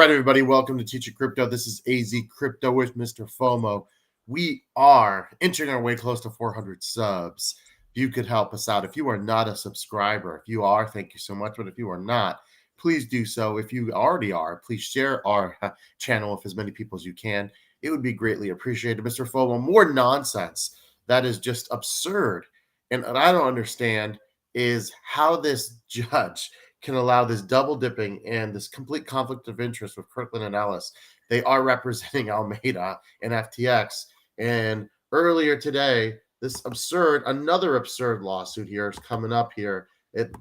right, everybody, welcome to Teaching Crypto. This is AZcrypto with Mr. FOMO. We are inching our way close to 400 subs. You could help us out. If you are not a subscriber, if you are, thank you so much. But if you are not, please do so. If you already are, please share our channel with as many people as you can. It would be greatly appreciated. Mr. FOMO, more nonsense that is just absurd. And what I don't understand is how this judge can allow this double dipping and this complete conflict of interest with Kirkland and Ellis. They are representing Alameda and FTX. And earlier today, another absurd lawsuit here is coming up here. It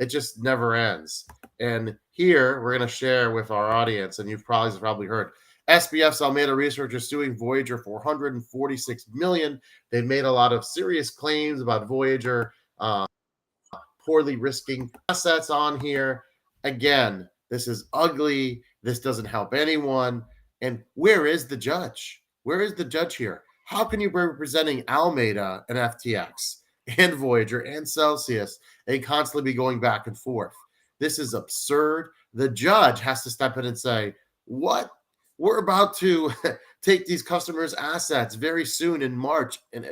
just never ends. And here we're going to share with our audience, and you've probably heard, SBF's Alameda Research is suing Voyager for $146 million. They've made a lot of serious claims about Voyager poorly risking assets on here. Again, this is ugly. This doesn't help anyone. And where is the judge? Where is the judge here? How can you be representing Alameda and FTX and Voyager and Celsius and constantly be going back and forth? This is absurd. The judge has to step in and say, what? We're about to take these customers' assets very soon in March, and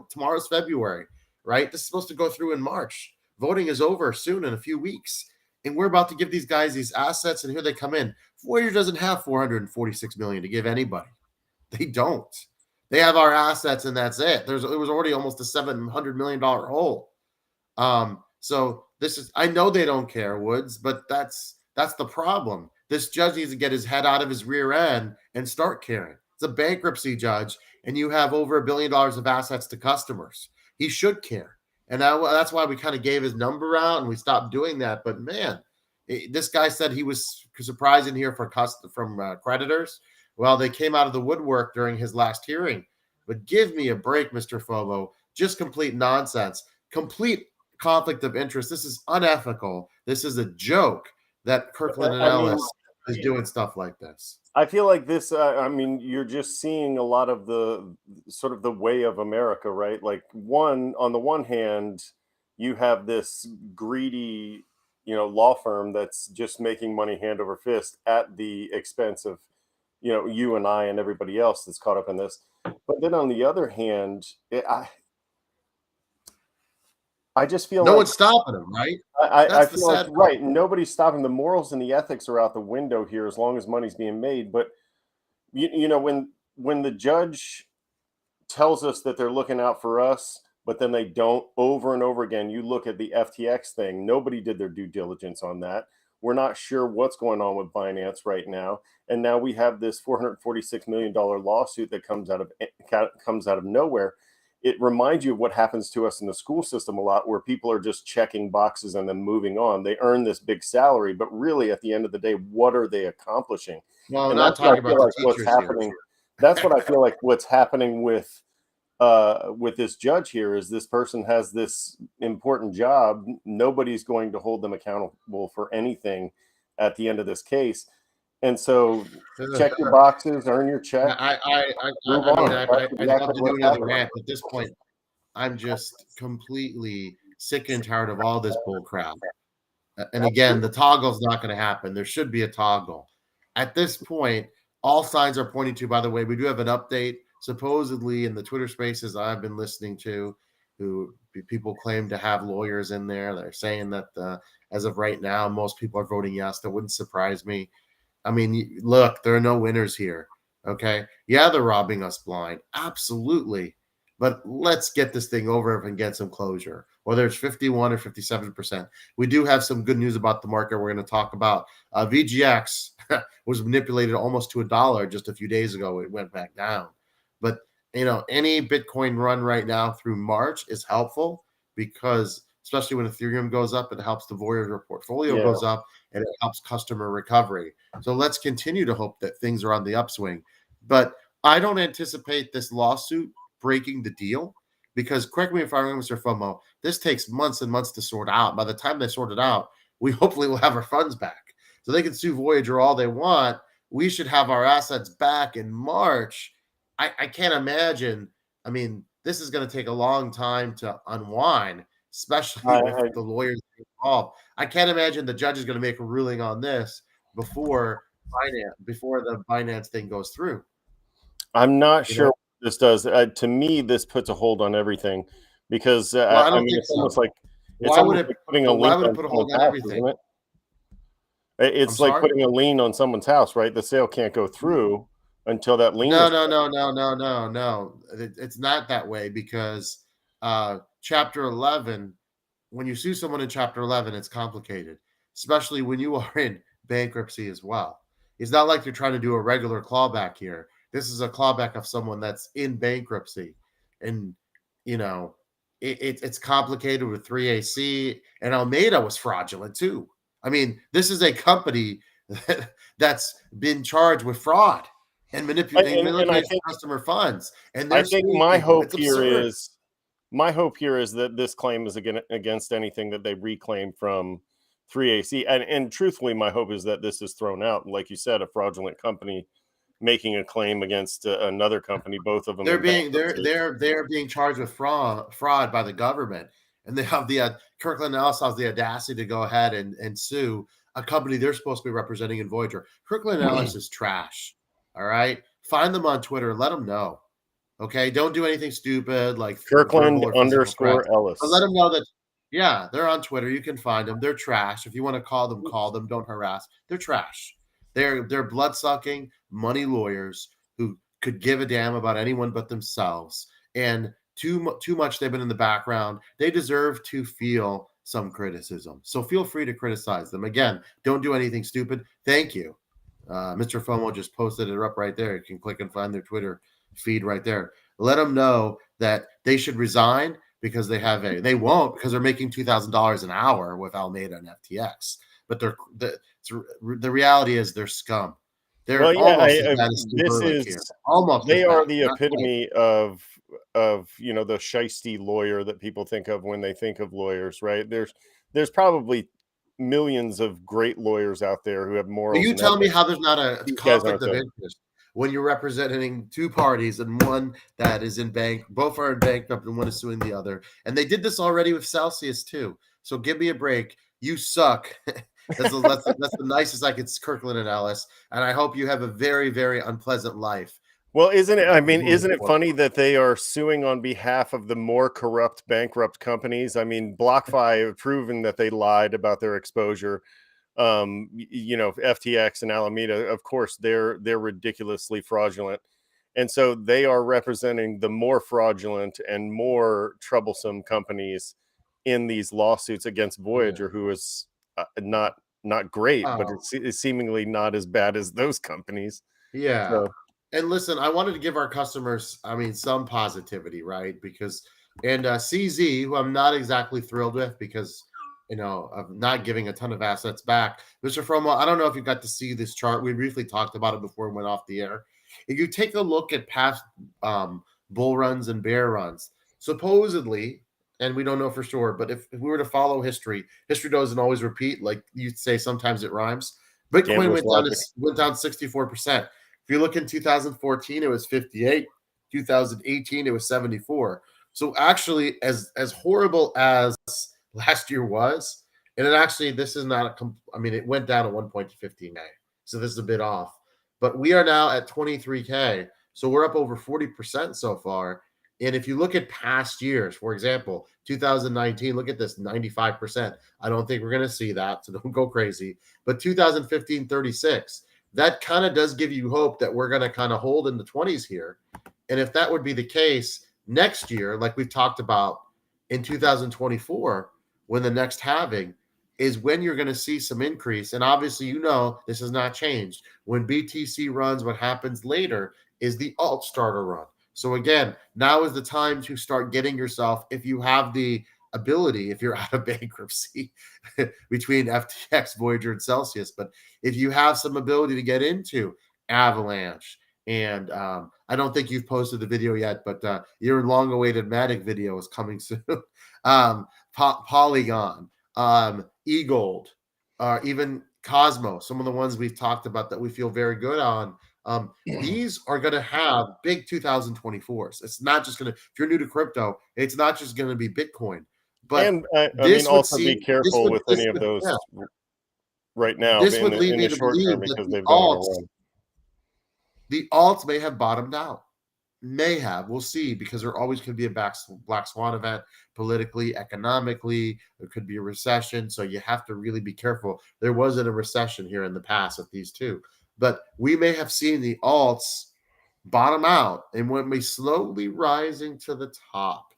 tomorrow's February, right? This is supposed to go through in March. Voting is over soon in a few weeks, and we're about to give these guys these assets, and here they come in. Voyager doesn't have $446 million to give anybody. They don't. They have our assets, and that's it. It was already almost a $700 million hole. So this is, I know they don't care, Woods, but that's the problem. This judge needs to get his head out of his rear end and start caring. It's a bankruptcy judge, and you have over $1 billion of assets to customers. He should care. And that's why we kind of gave his number out and we stopped doing that. But man, this guy said he was surprised in here from creditors. Well, they came out of the woodwork during his last hearing. But give me a break, Mr. FOMO. Just complete nonsense. Complete conflict of interest. This is unethical. This is a joke that Kirkland and Ellis is doing stuff like this. I feel like this, you're just seeing a lot of the sort of the way of America, right? Like on the one hand, you have this greedy, law firm that's just making money hand over fist at the expense of, you and I and everybody else that's caught up in this. But then on the other hand, I just feel no one's stopping him, right? I feel like, right. Nobody's stopping. The morals and the ethics are out the window here as long as money's being made. But, when the judge tells us that they're looking out for us, but then they don't over and over again, you look at the FTX thing. Nobody did their due diligence on that. We're not sure what's going on with Binance right now. And now we have this $446 million lawsuit that comes out of nowhere. It reminds you of what happens to us in the school system a lot, where people are just checking boxes and then moving on. They earn this big salary, but really at the end of the day, what are they accomplishing? Well, and not talking about like what's happening. That's what I feel like what's happening with this judge here is this person has this important job. Nobody's going to hold them accountable for anything at the end of this case. And so check your boxes, earn your check. I'd love to do another rant. At this point, I'm just completely sick and tired of all this bull crap. And again, the toggle's not going to happen. There should be a toggle. At this point, all signs are pointing to, by the way, we do have an update. Supposedly in the Twitter spaces I've been listening to, who people claim to have lawyers in there. They're saying that as of right now, most people are voting yes. That wouldn't surprise me. I mean, look, there are no winners here, okay? Yeah, they're robbing us blind. Absolutely. But let's get this thing over and get some closure, whether it's 51 or 57%. We do have some good news about the market we're going to talk about. VGX was manipulated almost to $1 just a few days ago. It went back down. But, any Bitcoin run right now through March is helpful because especially when Ethereum goes up, it helps the Voyager portfolio goes up, and it helps customer recovery. So let's continue to hope that things are on the upswing. But I don't anticipate this lawsuit breaking the deal because, correct me if I'm wrong, Mr. FOMO, this takes months and months to sort out. By the time they sort it out, we hopefully will have our funds back. So they can sue Voyager all they want. We should have our assets back in March. I can't imagine. I mean, this is going to take a long time to unwind, especially with the lawyers involved. I can't imagine the judge is going to make a ruling on this before the Binance thing goes through. I'm not sure what this does. To me, this puts a hold on everything because Well, I don't think it's almost so. like Why would it? putting a But why lien would it on put a hold someone's on house, everything? isn't it? I'm It's like sorry. putting a lien on someone's house, right? The sale can't go through until that lien No, is. no. It's not that way because Chapter 11. When you sue someone in Chapter 11, it's complicated, especially when you are in bankruptcy as well. It's not like you're trying to do a regular clawback here. This is a clawback of someone that's in bankruptcy, and you know it's complicated with 3AC, and Alameda was fraudulent too. I mean, this is a company that's been charged with fraud and And manipulation of customer funds, and I they're think suing people. It's absurd. my hope here is that this claim is against anything that they reclaim from 3AC. And truthfully, my hope is that this is thrown out. Like you said, a fraudulent company making a claim against another company, both of them They're in being bankruptcy. they're being charged with fraud by the government, and they have the Kirkland Ellis has the audacity to go ahead and sue a company they're supposed to be representing in Voyager. Kirkland Ellis is trash. All right, find them on Twitter. Let them know. Okay, don't do anything stupid like verbal Kirkland or physical threats, underscore but let Ellis. them know that yeah, they're on Twitter. You can find them. They're trash. If you want to call them, call them. Don't harass. They're trash. They're blood sucking money lawyers who could give a damn about anyone but themselves. And too much they've been in the background. They deserve to feel some criticism. So feel free to criticize them. Again, don't do anything stupid. Thank you. Mr. FOMO just posted it up right there. You can click and find their Twitter feed right there. Let them know that they should resign because they won't because they're making $2,000 an hour with Alameda and FTX. But the reality is they're scum. They're Well, yeah, almost as bad as Stu this Berlich is here. Almost as they are bad. the Not quite. epitome of the shisty lawyer that people think of when they think of lawyers, right? There's probably millions of great lawyers out there who have Will morals you and tell me ethics. how there's not a These guys conflict aren't of there. interest when you're representing two parties and one that is both are in bankrupt and one is suing the other? And they did this already with Celsius too. So give me a break. You suck. That's the nicest I could Kirkland and Ellis. And I hope you have a very, very unpleasant life. Well, isn't it? I mean, moving isn't it forward. funny that they are suing on behalf of the more corrupt, bankrupt companies? I mean, BlockFi have proven that they lied about their exposure. FTX and Alameda, of course, they're ridiculously fraudulent, and so they are representing the more fraudulent and more troublesome companies in these lawsuits against Voyager, who is not great, but it's seemingly not as bad as those companies. Yeah. So And listen, I wanted to give our customers, some positivity, right? Because, and CZ, who I'm not exactly thrilled with because, of not giving a ton of assets back. Mr. Fromo, I don't know if you got to see this chart. We briefly talked about it before we went off the air. If you take a look at past bull runs and bear runs, supposedly, and we don't know for sure, but if we were to follow history, history doesn't always repeat. Like you say, sometimes it rhymes. Bitcoin gambler's logic. went down 64%. If you look in 2014, it was 58. 2018, it was 74. So actually, as horrible as last year was, and it actually this is not it went down at one point to 15K. So this is a bit off. But we are now at 23K. So we're up over 40% so far. And if you look at past years, for example, 2019, look at this 95%. I don't think we're going to see that. So don't go crazy. But 2015, 36. That kind of does give you hope that we're going to kind of hold in the 20s here. And if that would be the case next year, like we've talked about in 2024, when the next halving is when you're going to see some increase. And obviously, this has not changed. When BTC runs, what happens later is the alt starter run. So again, now is the time to start getting yourself, if you have the ability, if you're out of bankruptcy between FTX, Voyager, and Celsius, but if you have some ability to get into Avalanche, and I don't think you've posted the video yet, but your long-awaited Matic video is coming soon. Polygon, eGold, even Cosmos, some of the ones we've talked about that we feel very good on. These are going to have big 2024s. It's not just going to, if you're new to crypto, it's not just going to be Bitcoin. But And I mean, also be careful with any of those. right now This in would lead in me the to short term believe that because they've gone on a run. the alts may have bottomed out. May have. We'll see, because there always could be a black swan event politically, economically. There could be a recession. So you have to really be careful. There wasn't a recession here in the past with these two. But we may have seen the alts bottom out and when we slowly rising to the top.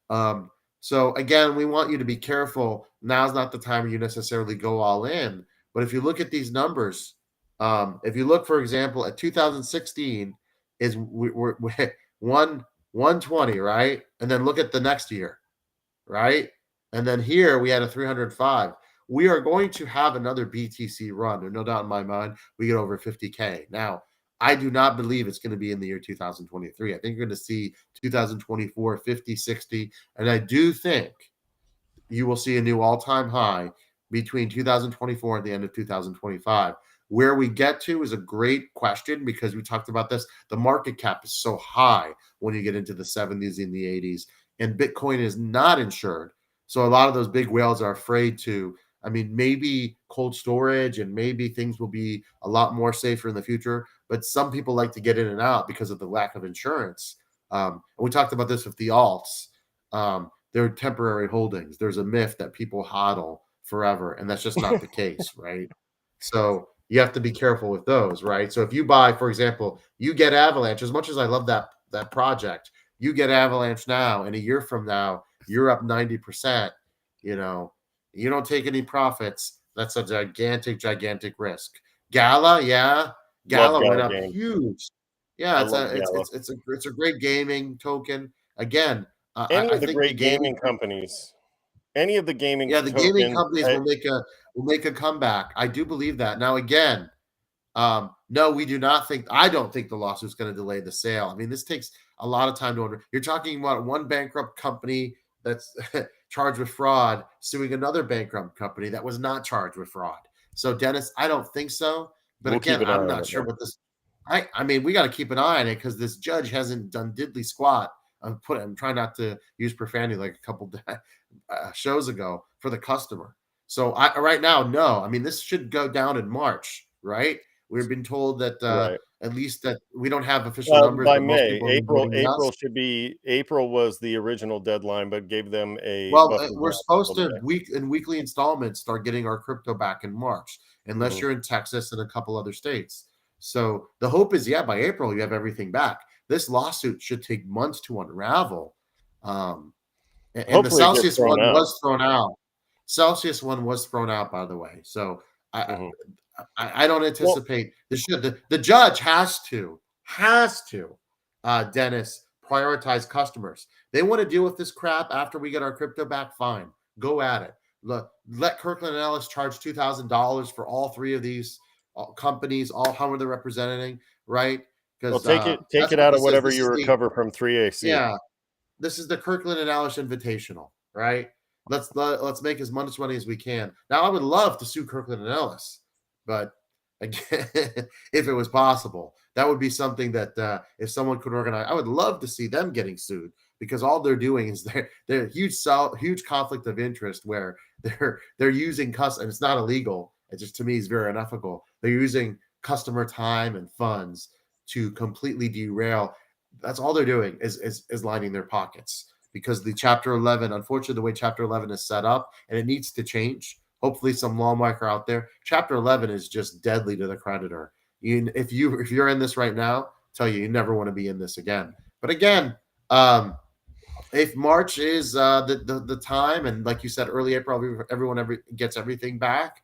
Um, so again, we want you to be careful. Now's not the time you necessarily go all in. But if you look at these numbers, if you look, for example, at 2016 is we're one 120, right? And then look at the next year, right? And then here we had a 305. We are going to have another BTC run. There's no doubt in my mind we get over 50K. Now, I do not believe it's going to be in the year 2023. I think you're going to see 2024 50, 60. And I do think you will see a new all-time high between 2024 and the end of 2025. Where we get to is a great question, because we talked about this. The market cap is so high when you get into the 70s and the 80s, and Bitcoin is not insured. So a lot of those big whales are afraid to. I mean, maybe cold storage and maybe things will be a lot more safer in the future, but some people like to get in and out because of the lack of insurance. And we talked about this with the alts. They're temporary holdings. There's a myth that people hodl forever, and that's just not the case, right? So you have to be careful with those, right? So if you buy, for example, you get Avalanche. As much as I love that project, you get Avalanche now, and a year from now, you're up 90%. You know, you don't take any profits. That's a gigantic, gigantic risk. Gala, yeah, Love Gala went Gala up Games. huge. Yeah, I it's love a Gala. it's a great gaming token. Again, Any I of the think the great gaming, gaming companies, any of the gaming yeah, the gaming tokens, companies will make a comeback. I do believe that. Now, again, no, we do not think. I don't think the lawsuit's going to delay the sale. I mean, this takes a lot of time to order. You're talking about one bankrupt company that's charged with fraud suing another bankrupt company that was not charged with fraud. So, Dennis, I don't think so. But we'll keep again, an eye I'm on not it sure though. what this. I mean, we got to keep an eye on it, because this judge hasn't done diddly squat. I'm trying not to use profanity like a couple shows ago for the customer. So right now, no. I mean, this should go down in March, right? We've been told that Right. at least that we don't have official numbers, By but most May, people have been voting yes. April was the original deadline, but gave them a Well, buffer we're zone supposed until to May. weekly installments start getting our crypto back in March, unless Mhm. you're in Texas and a couple other states. So the hope is, yeah, by April you have everything back. This lawsuit should take months to unravel. Um, and the Hopefully it gets Celsius thrown one out. was thrown out. Celsius one was thrown out, by the way. So I Mhm. I don't Well, anticipate the judge has to Dennis, prioritize customers. They want to deal with this crap after we get our crypto back. Fine, go at it. Let Kirkland Ellis charge $2,000 for all three of these companies, all how they're representing, right? well, Because take that's it what out of this is. whatever This you is the recover from 3AC. yeah. This is the Kirkland and Ellis Invitational, right? Let's make as much money as we can. Now, I would love to sue Kirkland and Ellis, but again, if it was possible, that would be something that if someone could organize, I would love to see them getting sued, because all they're doing is they're huge conflict of interest where they're using and it's not illegal. It just, to me, is very unethical. They're using customer time and funds to completely derail. That's all they're doing is lining their pockets, because the Chapter 11, unfortunately, the way Chapter 11 is set up, and it needs to change. Hopefully, some lawmaker out there. Chapter 11 is just deadly to the creditor. If you're in this right now, I tell you never want to be in this again. But again, if March is the time, and like you said, early April, everyone gets everything back.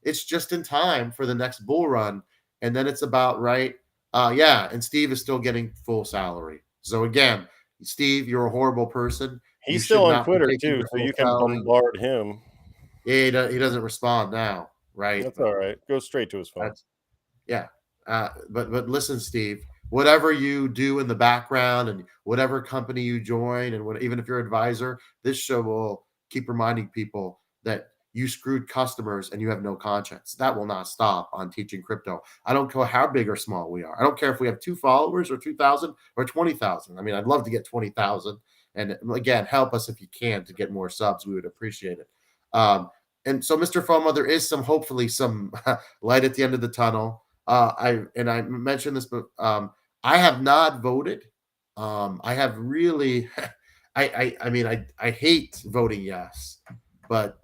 It's just in time for the next bull run, and then it's about right. Yeah, and Steve is still getting full salary. So again, Steve, you're a horrible person. You He's should still on not be Twitter taking too, your so full you can salary. bombard him. Yeah, he doesn't respond now, right? That's But all right. Go straight to his phone. that's yeah. But listen, Steve, whatever you do in the background and whatever company you join, and even if you're an advisor, this show will keep reminding people that you screwed customers and you have no conscience. That will not stop on teaching crypto. I don't care how big or small we are. I don't care if we have 2 followers or 2,000 or 20,000. I mean, I'd love to get 20,000. And again, help us if you can to get more subs. We would appreciate it. Um, And so, Mr. FOMO, there is hopefully some light at the end of the tunnel. I mentioned this, but I have not voted. I have really, I mean, I hate voting yes, but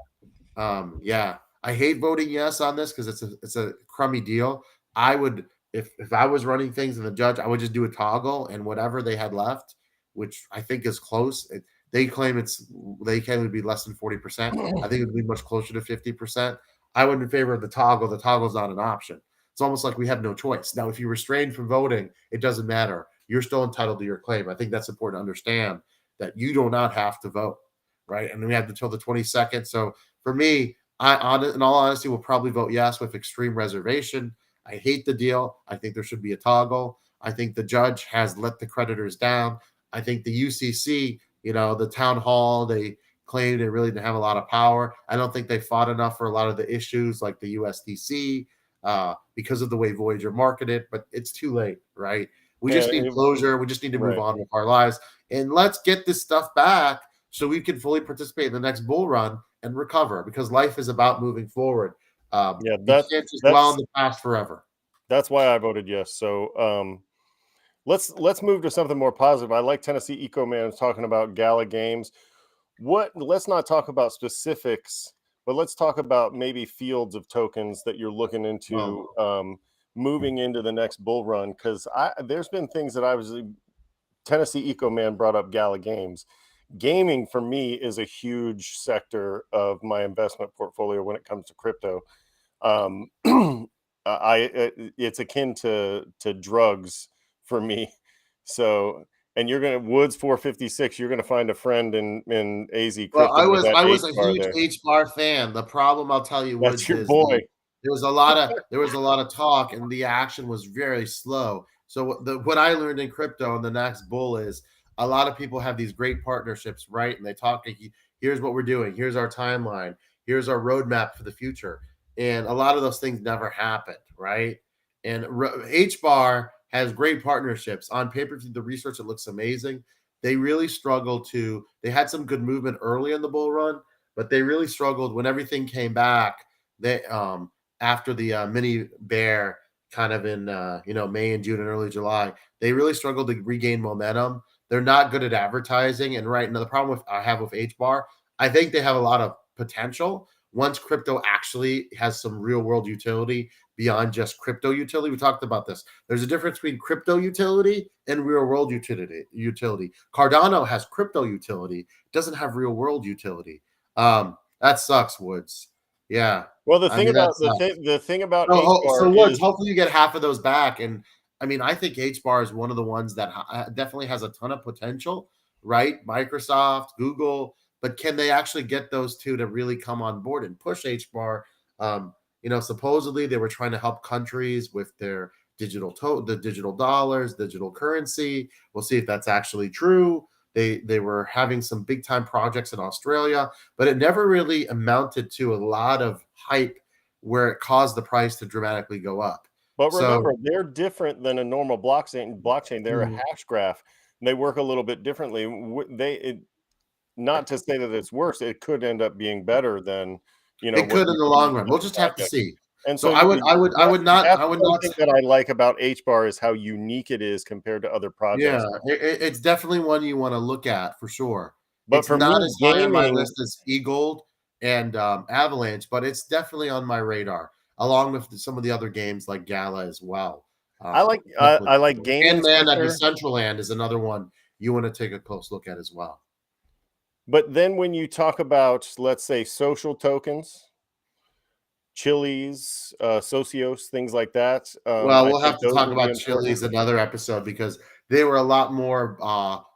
yeah, I hate voting yes on this because it's a crummy deal. I would, if I was running things and the judge, I would just do a toggle and whatever they had left, which I think is close. They claim they claim it would be less than 40%. I think it would be much closer to 50%. I would in favor of the toggle. The toggle is not an option. It's almost like we have no choice. Now, if you're restrained from voting, it doesn't matter. You're still entitled to your claim. I think that's important to understand that you do not have to vote, right? And we have until the 22nd. So for me, in all honesty, will probably vote yes with extreme reservation. I hate the deal. I think there should be a toggle. I think the judge has let the creditors down. I think the UCC, the town hall, they claimed they really didn't have a lot of power. I don't think they fought enough for a lot of the issues like the USDC because of the way Voyager marketed, but it's too late, right? We just need closure. We just need to move on with our lives. And let's get this stuff back so we can fully participate in the next bull run and recover, because life is about moving forward. You can't just dwell in the past forever. That's why I voted yes. So let's move to something more positive. I like Tennessee Eco Man talking about gala games. Let's not talk about specifics, but let's talk about maybe fields of tokens that you're looking into moving into the next bull run. Because there's been things that Tennessee Eco Man brought up gala games. Gaming for me is a huge sector of my investment portfolio when it comes to crypto. It's akin to drugs for me. So, and you're gonna Woods 456. You're gonna find a friend in AZcrypto. Well, I was a huge H-bar fan. The problem, I'll tell you, Woods, your boy. There was a lot of talk, and the action was very slow. So what I learned in crypto in the next bull is a lot of people have these great partnerships, right? And they talk, here's what we're doing, here's our timeline, here's our roadmap for the future. And a lot of those things never happened, right? And H-bar has great partnerships. On paper, through the research, it looks amazing. They really struggled they had some good movement early in the bull run, but they really struggled when everything came back. They after the mini bear kind of in May and June and early July, they really struggled to regain momentum. They're not good at advertising. And right now, the problem I have with H-bar, I think they have a lot of potential once crypto actually has some real world utility beyond just crypto utility. We talked about this. There's a difference between crypto utility and real world utility. Cardano has crypto utility, doesn't have real world utility. That sucks, Woods. Yeah. Well, the thing about so Woods, hopefully you get half of those back. And I mean, I think H-bar is one of the ones that definitely has a ton of potential, right? Microsoft, Google, but can they actually get those two to really come on board and push H-bar? Supposedly they were trying to help countries with their digital dollars, digital currency. We'll see if that's actually true. They were having some big time projects in Australia, but it never really amounted to a lot of hype where it caused the price to dramatically go up. But remember, they're different than a normal blockchain. They're a hash graph. They work a little bit differently. Not to say that it's worse, it could end up being better than it could in the long run. We'll just have to see. And so I would not think that I like about H-bar is how unique it is compared to other projects. Yeah, it's definitely one you want to look at for sure. But for not me, as high on my list as eGold and Avalanche, but it's definitely on my radar, along with some of the other games like Gala as well. I like gaming. And man, that Decentraland is another one you want to take a close look at as well. But then when you talk about, let's say, social tokens, Chili's, Socios, things like that. Well, we'll have to talk about Chili's another episode because they were a lot more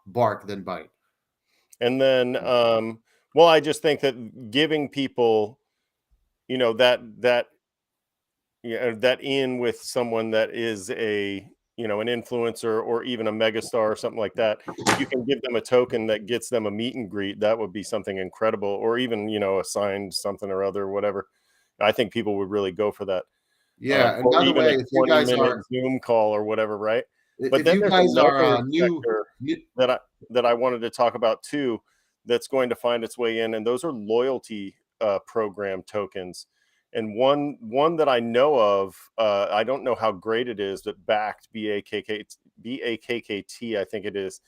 bark than bite. And then, I just think that giving people, that in with someone that is an influencer or even a megastar or something like that, you can give them a token that gets them a meet and greet. That would be something incredible, or even, a signed something or other, whatever. I think people would really go for that. Yeah. And by the way, if you guys are Zoom call or whatever, right? But if then you guys are new that I wanted to talk about too, that's going to find its way in, and those are loyalty program tokens. And one that I know of, I don't know how great it is, but backed BAKKT, I think it is.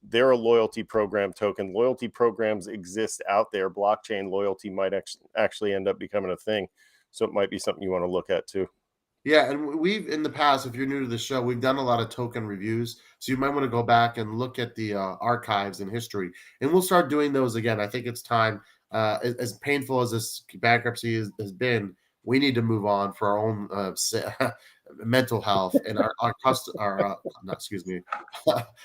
They're a loyalty program token. Loyalty programs exist out there. Blockchain loyalty might actually end up becoming a thing. So it might be something you want to look at too. Yeah, and we've in the past, if you're new to the show, we've done a lot of token reviews. So you might want to go back and look at the archives and history, and we'll start doing those again. I think it's time. As painful as this bankruptcy has been, we need to move on for our own mental health, and not, excuse me,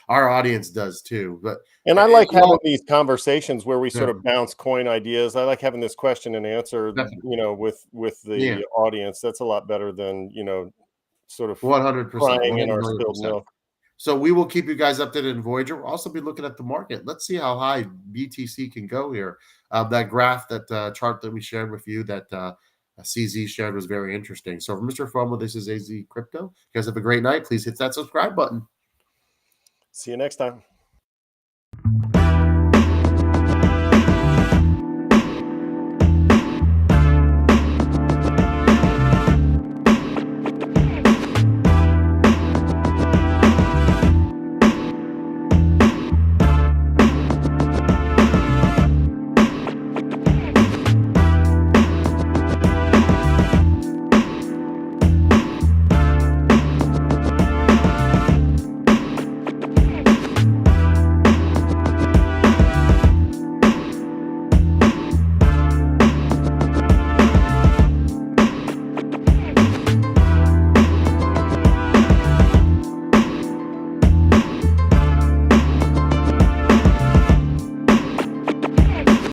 our audience does too. But And I like having these conversations where we Yeah. sort of bounce coin ideas. I like having this question and answer, Definitely. with the audience. That's a lot better than, sort of 100%, crying in our spilled 100%. milk. So we will keep you guys updated in Voyager. We'll also be looking at the market. Let's see how high BTC can go here. That graph, that chart that we shared with you, that CZ shared, was very interesting. So for Mr. FOMO, this is AZ Crypto. You guys have a great night. Please hit that subscribe button. See you next time.